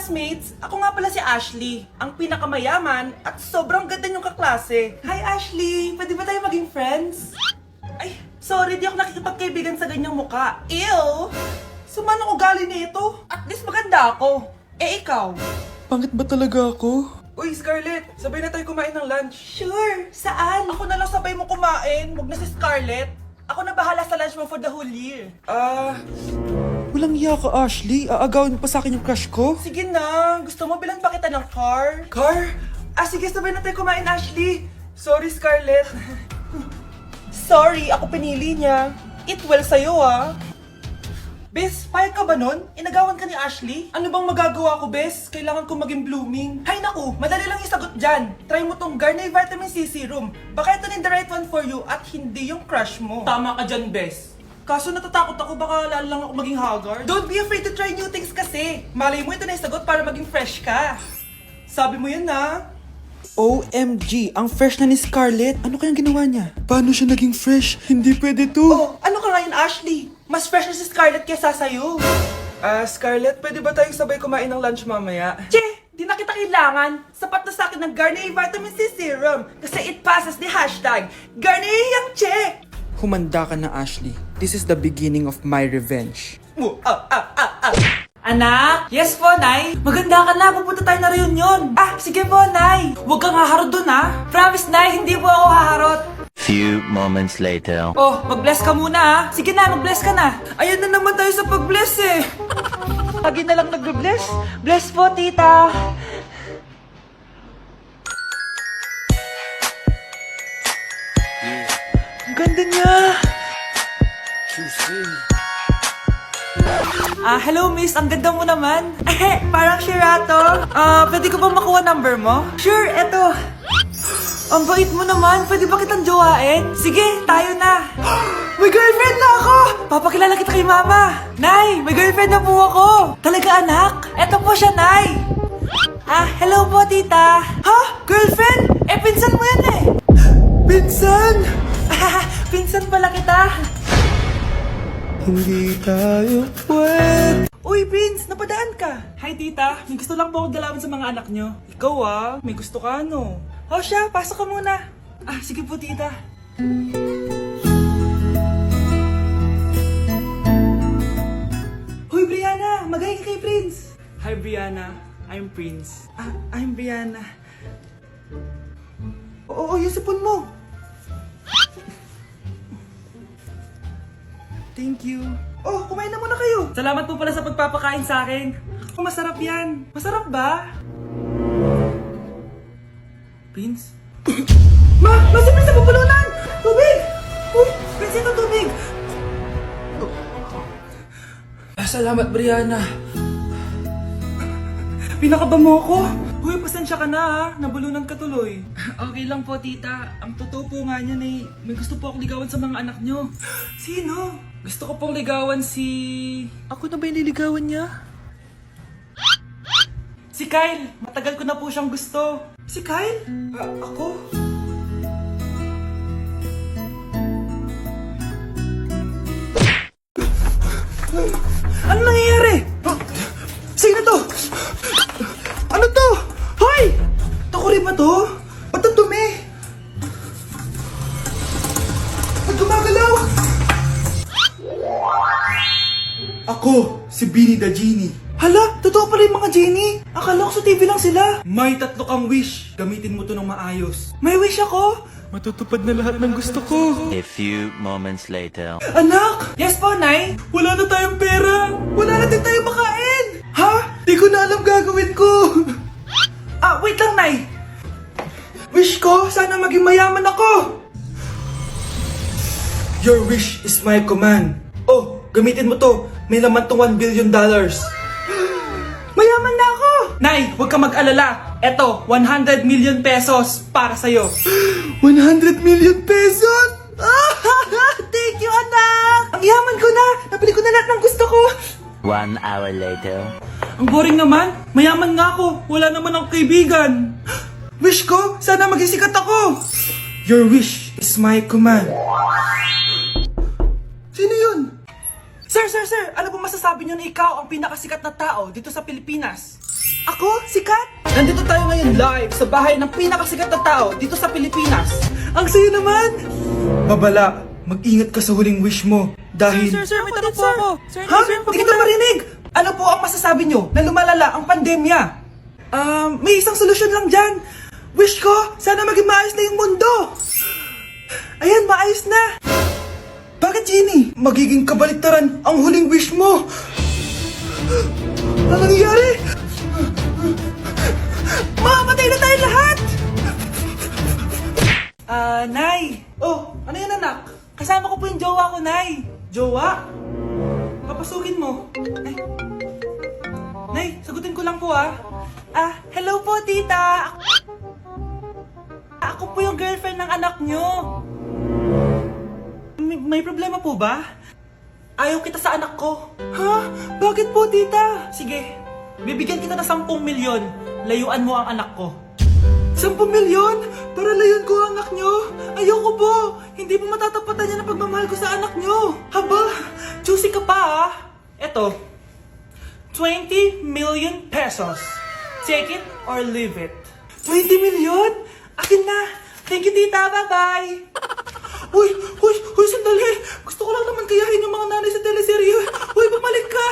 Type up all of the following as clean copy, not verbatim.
classmates! Ako nga pala si Ashley, ang pinakamayaman at sobrang ganda niyong kaklase. Hi Ashley! Pwede ba tayo maging friends? Ay, sorry, di ako nakikipagkaibigan sa ganyang muka. Ew! Sumanong ugali nito. At least maganda ako. Eh ikaw? Pangit ba talaga ako? Uy, Scarlett! Sabay na tayo kumain ng lunch. Sure! Saan? Ako na lang sabay mo kumain. Huwag na si Scarlett. Ako na bahala sa lunch mo for the whole year. Walang iya ka, Ashley. Aagawin mo pa sa akin yung crush ko? Sige na. Gusto mo bilan pa kita ng car? Car? Sige, sabay na tayo kumain, Ashley. Sorry, Scarlett. Sorry, ako pinili niya. Eat well sa'yo, ah. Bes, payag ka ba nun? Inagawan ka ni Ashley? Ano bang magagawa ko, Bes? Kailangan ko maging blooming. Hay naku, madali lang yung sagot dyan. Try mo tong Garnier Vitamin C Serum. Baka ito na the right one for you at hindi yung crush mo. Tama ka dyan, Bes. Kaso natatakot ako, baka lalo lang ako maging haggard. Don't be afraid to try new things kasi. Malay mo ito na yung sagot para maging fresh ka. Sabi mo yun na. OMG, ang fresh na ni Scarlett. Ano kayang ginawa niya? Paano siya naging fresh? Hindi pwede to. Oh, ano ka ngayon, Ashley? Mas fresh na si Scarlett kesa sa'yo. Scarlett, pwede ba tayong sabay kumain ng lunch mamaya? Che, di na kita kailangan. Sapat na sa akin ng Garnier Vitamin C Serum. Kasi it passes the hashtag Garnier yang che. Humanda ka na, Ashley. This is the beginning of my revenge. Anak? Yes po, Nay. Maganda ka na. Pupunta tayo na reunion. Sige po, Nay. Huwag kang haharot dun, ha? Promise, Nay. Hindi po ako haharot. Few moments later. Oh, mag-bless ka muna, ha? Sige na, mag-bless ka na. Ayan na naman tayo sa pag-bless, eh. Lagi na lang nag-bless. Bless po, tita. Ang ganda niya. Hello miss, ang ganda mo naman. Parang Shirato. Pwede ko ba makuha number mo? Sure, eto. Ang bait mo naman, pwede ba kitang jowain? Sige, tayo na. May girlfriend na ako! Papakilala kita kay mama. Nay, may girlfriend na po ako. Talaga anak? Eto po siya, Nay. Hello po tita. Ha? Girlfriend? Pinsan mo yan eh. Pinsan! Pinsan pala kita. Hindi tayo pwede. Uy, Prince, napadaan ka. Hi, tita. May gusto lang po akong dalawin sa mga anak nyo. Ikaw may gusto ka, no? Siya, pasok ka muna. Sige po, tita. Hoy, Brianna, magay ka kay Prince. Hi, Brianna. I'm Prince. I'm Brianna. Oo, yung sipon mo. Thank you. Kumain na muna kayo. Salamat po pala sa pagpapakain sa akin. Masarap yan. Masarap ba? Prince? Si Prince na pupulunan! Tubig! Uy, Prince, ito tubig! Salamat, Brianna. Pinakaba mo ako? Uy, pasensya ka na ha. Nabulunan ka tuloy. Okay lang po, tita. Ang totoo po nga niyan eh. May gusto po akong ligawan sa mga anak nyo. Sino? Gusto ko pong ligawan si... Ako na ba yung niligawan niya? Si Kyle. Matagal ko na po siyang gusto. Si Kyle? Ako? Ano nangyayari? Sino to? Ano to? Hoy! Takuri ba to? Ba't ang dumi? Ba't gumagalaw? Ako, si Beanie the Genie. Hala, totoo pala yung mga genie. Akala ko sa TV lang sila. May 3 kang wish. Gamitin mo to ng maayos. May wish ako? Matutupad na lahat ng gusto ko. A few moments later. Anak! Yes po, Nay? Wala na tayong pera. Wala na din tayong makain. Ha? Di ko na alam gagawin ko. Wait lang, Nay. Wish ko, sana maging mayaman ako. Your wish is my command. Gamitin mo to. May laman tong $1 billion. Mayaman na ako! Nay, huwag ka mag-alala. Eto, 100 million pesos para sa'yo. 100 million pesos! Thank you, anak! Ang yaman ko na! Nabili ko na lahat ng gusto ko! 1 hour later. Ang boring naman. Mayaman nga ako. Wala naman akong kaibigan. Wish ko, sana maging sikat ako. Your wish is my command. Sino yun? Sir! Ano po masasabi niyo na ikaw ang pinakasikat na tao dito sa Pilipinas? Ako? Sikat? Nandito tayo ngayon live sa bahay ng pinakasikat na tao dito sa Pilipinas. Ang saya naman! Babala, mag-ingat ka sa huling wish mo. Dahil... Sir, may tanong po ako. Ha? Hindi kita marinig! Ano po ang masasabi nyo na lumalala ang pandemya? May isang solusyon lang dyan. Wish ko, sana maging maayos na yung mundo. Ayan, maayos na. Bakit, Jenny? magiging kabaliktaran ang huling wish mo. Ano nangyayari? Mamamatay na tayo lahat! Nay! Oh, ano yan anak? Kasama ko po yung jowa ko, Nay. Jowa? Papasukin mo. Nay, sagutin ko lang po hello po tita! Ako po yung girlfriend ng anak nyo. May problema po ba? Ayaw kita sa anak ko. Ha? Bakit po, tita? Sige, bibigyan kita ng 10 milyon. Layuan mo ang anak ko. 10 milyon? Para layuan ko ang anak nyo? Ayoko po. Hindi po matatapatan yan ang pagmamahal ko sa anak nyo. Haba, juicy ka pa Eto, 20 million pesos. Take it or leave it. 20 million? Akin na. Thank you, tita. Bye-bye. Uy, sandali. Gusto ko lang naman kayahin yung mga nanay sa teleserye. Uy, bumalik ka.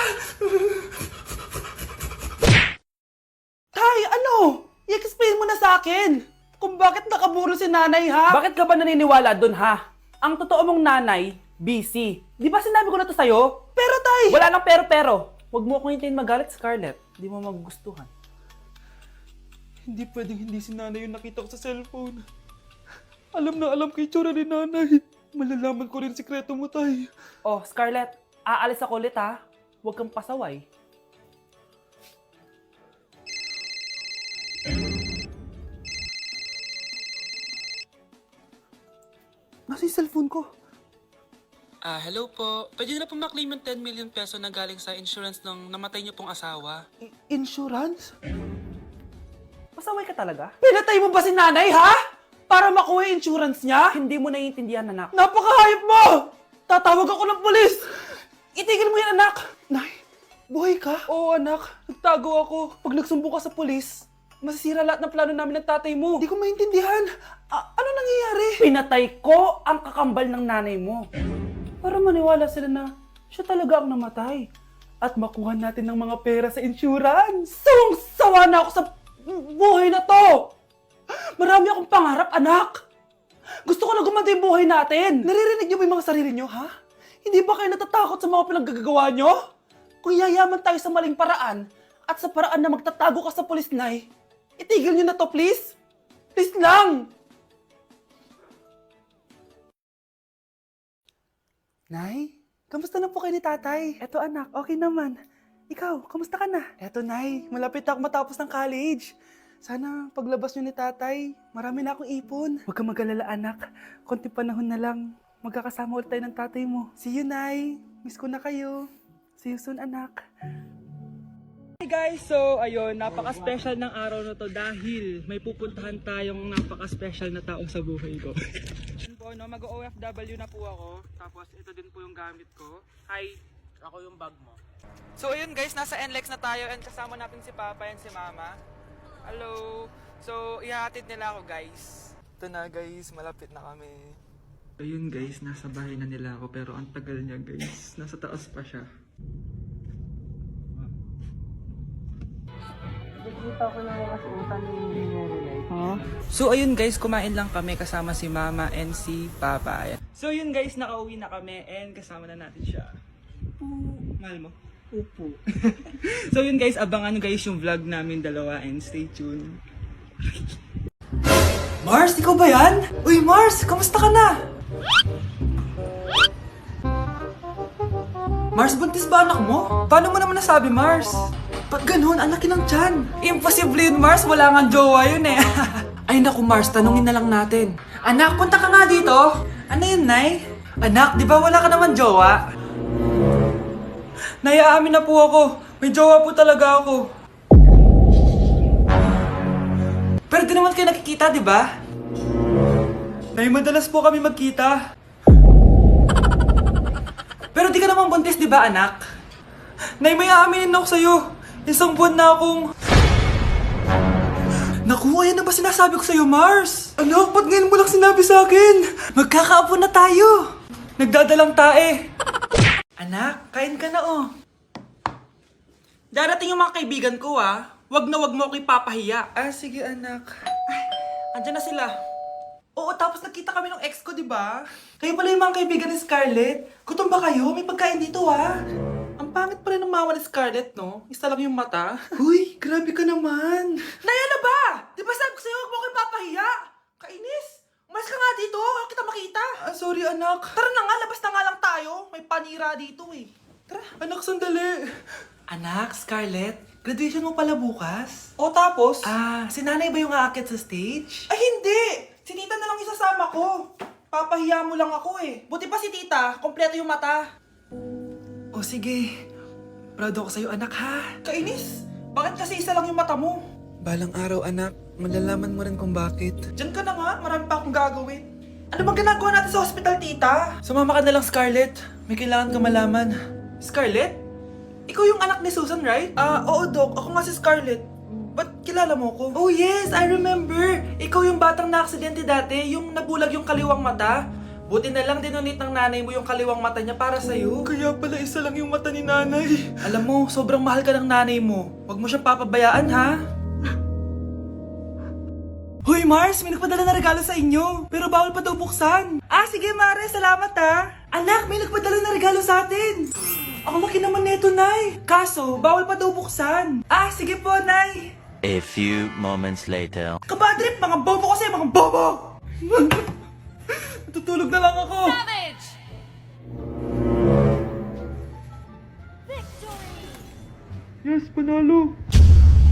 Tay, ano? I-explain mo na sa akin kung bakit nakaburo si nanay, ha? Bakit ka ba naniniwala dun, ha? Ang totoo mong nanay, busy. Di ba sinabi ko na to sa'yo? Pero, tay! Wala nang pero. Huwag mo akong hintayin magalit, Scarlett. Di mo magugustuhan. Hindi pwedeng hindi si nanay yung nakita ko sa cellphone. Alam na alam kay tsura ni nanay. Malalaman ko rin sikreto mo, tay. Oh, Scarlett, aalis ako ulit, ha? Huwag kang pasaway. Nasa yung cellphone ko? Hello po. Pwede na po maklaim yung 10 million peso na galing sa insurance ng namatay niyo pong asawa. Insurance? Pasaway ka talaga? Pinatay mo ba si nanay, ha? Para makuha yung insurance niya? Hindi mo naiintindihan, anak. Napakahayop mo! Tatawag ako ng pulis! Itigil mo yan, anak! Nay, buhay ka? Oo, anak. Nagtago ako. Pag nagsumbong ka sa pulis, masisira lahat ng plano namin ng tatay mo. Hindi ko maintindihan. Ano nangyayari? Pinatay ko ang kakambal ng nanay mo. Para maniwala sila na siya talaga ang namatay. At makuha natin ng mga pera sa insurance. Sawang-sawa na ako sa buhay na to! Marami akong pangarap, anak! Gusto ko na gumanda yung buhay natin! Naririnig niyo ba yung mga sarili niyo, ha? Hindi ba kayo natatakot sa mga pinaggagawa niyo? Kung yayaman tayo sa maling paraan at sa paraan na magtatago ka sa pulis, Nay, itigil niyo na to, please! Please lang! Nay, kamusta na po kayo ni tatay? Eto anak, okay naman. Ikaw, kamusta ka na? Eto Nay, malapit na ako matapos ng college. Sana paglabas niyo ni tatay, marami na akong ipon. Huwag kang mag-alala anak, konti panahon na lang. Magkakasama ulit tayo ng tatay mo. See you, Nay. Miss ko na kayo. See you soon, anak. Hey guys, so ayun, napaka-special ng araw na to dahil may pupuntahan tayong napaka-special na taong sa buhay ko. Mag-OFW na po ako, tapos ito din po yung gamit ko. Hi, ako yung bag mo. So ayun guys, nasa NLEX na tayo and kasama natin si Papa and si Mama. Hello! So, ihahatid nila ako guys. Ito na guys, malapit na kami. Ayun guys, nasa bahay na nila ako pero ang tagal niya guys. Nasa taas pa siya. Nakikita ko na mga suotan ni Relay. Huh? So ayun guys, kumain lang kami kasama si Mama and si Papa. Ayan. So yun guys, nakauwi na kami and kasama na natin siya. Mahal mo? Upo. So yun guys, abangan guys yung vlog namin dalawa and stay tuned. Mars, ikaw ba yan? Uy Mars, kamusta ka na? Mars, buntis ba anak mo? Paano mo naman nasabi, Mars? Ba't ganun? Ang laki ng tiyan. Imposible yun, Mars. Wala nga jowa yun eh. Ay naku, Mars. Tanungin na lang natin. Anak, punta ka nga dito. Ano yun, Nay? Anak, di ba wala ka naman jowa? Nay, aamin na po ako. May jowa po talaga ako. Pero di naman kayo nakikita, di ba? Nay, madalas po kami magkita. Pero di ka naman buntis, di ba, anak? Nay, may aaminin ako sa'yo. Isang buwan na akong... Naku, ayan na ba sinasabi ko sa'yo, Mars? Anak, ba't ngayon mo lang sinabi sa akin? Magkakaapo na tayo. Nagdadalang tae. Anak, kain ka na oh. Darating yung mga kaibigan ko Wag na wag mo ako ipapahiya. Ah, sige anak. Andyan na sila. Oo, tapos nagkita kami ng ex ko, di ba? Kayo pala yung mga kaibigan ni Scarlett. Gutom ba kayo? May pagkain dito, Ang pangit pa rin ng mama ni Scarlett, no? Isa lang yung mata. Huy, grabe ka naman. Naya na ba? Di ba sabi ko sa'yo, huwag mo ako ipapahiya? Kainis! Umalis ka nga dito, huwag kita makita. Ah, sorry anak. Tara na nga, labas na nga lang tayo. May panira dito eh. Tara, anak, sandali. Anak, Scarlett, graduation mo pala bukas? O tapos? Si nanay ba yung aakit sa stage? Ay, hindi! Si tita na lang isasama ko. Papahiya mo lang ako eh. Buti pa si tita, kompleto yung mata. O sige, proud ako sa'yo anak ha. Kainis, bakit kasi isa lang yung mata mo? Balang araw anak, malalaman mo rin kung bakit. Diyan ka na nga, marami pa akong gagawin. Ano bang ginagawa natin sa hospital, tita? Sumama ka na lang Scarlett. May kailangan ka malaman. Scarlett? Ikaw yung anak ni Susan, right? Oo Doc, ako nga si Scarlett. Ba't kilala mo ko? Oh yes, I remember. Ikaw yung batang na-aksidente dati, yung nabulag yung kaliwang mata. Buti na lang dinonate ng nanay mo yung kaliwang mata niya para sa'yo. Kaya pala isa lang yung mata ni nanay. Alam mo, sobrang mahal ka ng nanay mo. Huwag mo siyang papabayaan, ha? Hoy Mars, may nagpadala na regalo sa inyo. Pero bawal pa daw buksan. Sige Mare, salamat ha. Anak, may nagpadala na regalo sa atin. Ang laki naman neto, Nay. Kaso, bawal pa daw buksan. Sige po, Nay. A few moments later. Kabadrip, mga bobo kasi, mga bobo! Tutulog na lang ako. Yes, panalo.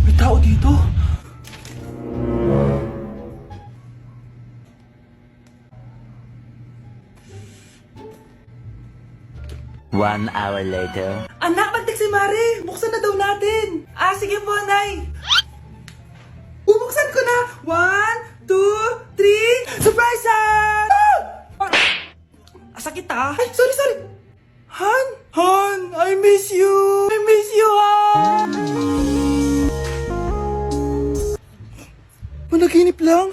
May tao dito. One hour later. Anak, nagtik si Mare. Buksan na daw natin. Sige po, Nay. Bubuksan ko na. 1, 2, 3. Surprise! Sakit ha? Ay, sorry. Han? Han, I miss you. I miss you, Han. Managinip lang.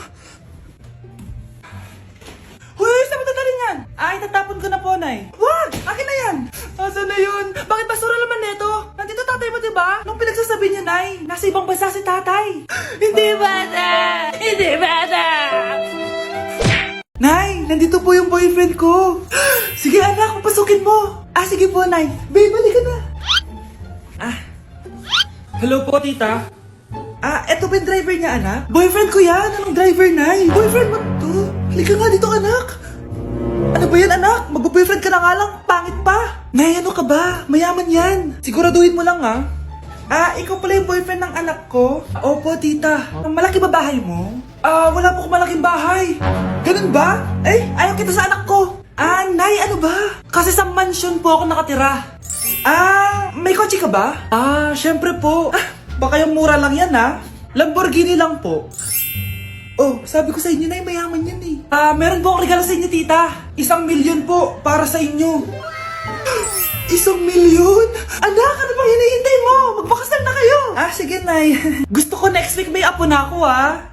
Huy, saan mo dadalhin yan? Itatapon ko na po, Nay. Wag! Akin na yan. Asan na yun? Bakit basura naman neto? Nandito tatay mo, diba? Nung pinagsasabi niya, Nay, nasa ibang bansa si tatay. Hindi bata! Hindi bata! Nay, nandito po yung boyfriend ko. Sige anak, papasukin mo. Sige po, Nay. Babe, balik ka na. Hello po, tita. Eto ba yung driver niya, anak? Boyfriend ko yan. Anong driver, Nay? Boyfriend mo to? Halika nga dito, anak. Ano ba yan, anak? Mag-boyfriend ka na nga lang. Pangit pa. Nay, ano ka ba? Mayaman yan. Siguraduhin mo lang, ha? Ikaw pala yung boyfriend ng anak ko? Opo, tita. Malaki ba bahay mo? Wala po akong malaking bahay. Ganun ba? Ayaw kita sa anak ko. Nay, ano ba? Kasi sa mansion po ako nakatira. May kotse ka ba? Syempre po. Baka yung mura lang yan, ha? Lamborghini lang po. Oh, sabi ko sa inyo na mayaman yan eh. Meron po akong regalo sa inyo, tita. 1,000,000 po para sa inyo. 1,000,000? Anak, ano bang hinihintay mo? Magpakasal na kayo. Sige, Nay. Gusto ko next week may apo na ako, ha?